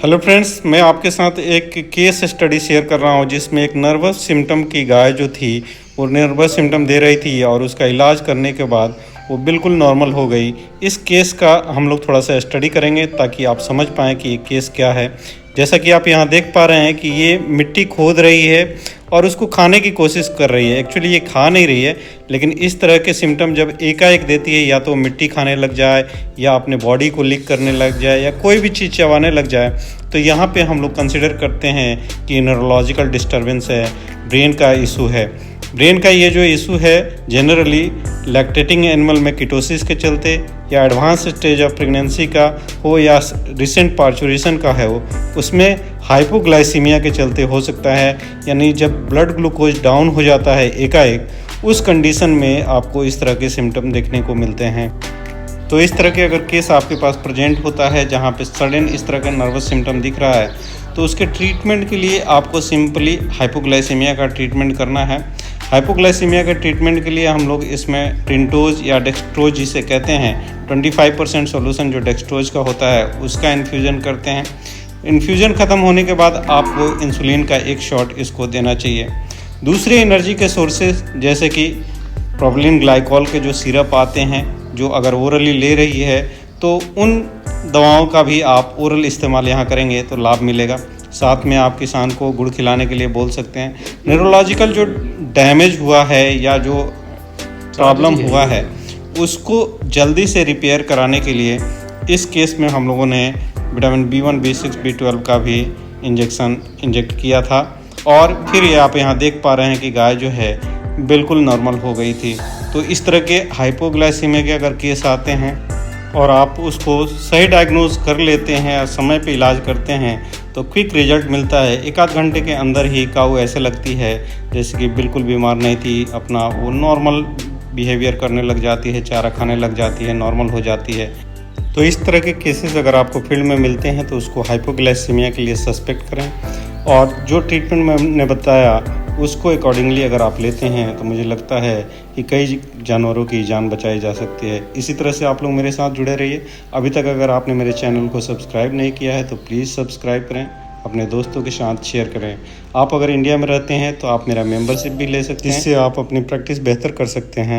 Hello friends, मैं आपके साथ एक केस स्टडी शेयर कर रहा हूं जिसमें एक नर्वस सिम्टम की गाय जो थी वो नर्वस सिम्टम दे रही थी और उसका इलाज करने के बाद वो बिल्कुल नॉर्मल हो गई। इस केस का हम लोग थोड़ा सा स्टडी करेंगे ताकि आप समझ पाएँ कि ये केस क्या है। जैसा कि आप यहाँ देख पा रहे हैं कि ये मिट्टी खोद रही है और उसको खाने की कोशिश कर रही है। एक्चुअली ये खा नहीं रही है, लेकिन इस तरह के सिम्टम जब एकाएक देती है, या तो मिट्टी खाने लग जाए या अपने बॉडी को लीक करने लग जाए या कोई भी चीज़ चबाने लग जाए, तो यहाँ पे हम लोग कंसिडर करते हैं कि न्यूरोलॉजिकल डिस्टर्बेंस है, ब्रेन का इशू है। ब्रेन का ये जो इशू है जनरली लैक्टेटिंग एनिमल में कीटोसिस के चलते या एडवांस स्टेज ऑफ प्रेगनेंसी का हो या रिसेंट पार्चुरेशन का है हो, उसमें हाइपोग्लाइसीमिया के चलते हो सकता है। यानी जब ब्लड ग्लूकोज डाउन हो जाता है एकाएक, उस कंडीशन में आपको इस तरह के सिम्टम देखने को मिलते हैं। तो इस तरह के अगर केस आपके पास प्रेजेंट होता है जहाँ पे सडन इस तरह का नर्वस सिम्टम दिख रहा है, तो उसके ट्रीटमेंट के लिए आपको सिंपली हाइपोग्लाइसीमिया का ट्रीटमेंट करना है। हाइपोग्लाइसीमिया के ट्रीटमेंट के लिए हम लोग इसमें ट्रिंटोज या डेक्सट्रोज जिसे कहते हैं 25% सोल्यूशन जो डेक्सट्रोज का होता है उसका इन्फ्यूज़न करते हैं। इन्फ्यूज़न ख़त्म होने के बाद आपको इंसुलिन का एक शॉट इसको देना चाहिए। दूसरे एनर्जी के सोर्सेज जैसे कि प्रोपिलीन ग्लाइकॉल के जो सिरप आते हैं, जो अगर ओरली ले रही है तो उन दवाओं का भी आप ओरल इस्तेमाल यहाँ करेंगे तो लाभ मिलेगा। साथ में आप किसान को गुड़ खिलाने के लिए बोल सकते हैं। न्यूरोलॉजिकल जो डैमेज हुआ है या जो प्रॉब्लम हुआ है उसको जल्दी से रिपेयर कराने के लिए इस केस में हम लोगों ने विटामिन B1, B6, B12 का भी इंजेक्ट किया था। और फिर ये आप यहाँ देख पा रहे हैं कि गाय जो है बिल्कुल नॉर्मल हो गई थी। तो इस तरह के हाइपोग्लाइसीमिया के अगर केस आते हैं और आप उसको सही डायग्नोज कर लेते हैं और समय पे इलाज करते हैं तो क्विक रिजल्ट मिलता है। एक आध घंटे के अंदर ही काऊ ऐसे लगती है जैसे कि बिल्कुल बीमार नहीं थी, अपना वो नॉर्मल बिहेवियर करने लग जाती है, चारा खाने लग जाती है, नॉर्मल हो जाती है। तो इस तरह के केसेस अगर आपको फील्ड में मिलते हैं तो उसको हाइपोग्लाइसीमिया के लिए सस्पेक्ट करें और जो ट्रीटमेंट मैंने बताया उसको अकॉर्डिंगली अगर आप लेते हैं तो मुझे लगता है कि कई जानवरों की जान बचाई जा सकती है। इसी तरह से आप लोग मेरे साथ जुड़े रहिए। अभी तक अगर आपने मेरे चैनल को सब्सक्राइब नहीं किया है तो प्लीज़ सब्सक्राइब करें, अपने दोस्तों के साथ शेयर करें। आप अगर इंडिया में रहते हैं तो आप मेरा मेंबरशिप भी ले सकते हैं, जिससे आप अपनी प्रैक्टिस बेहतर कर सकते हैं।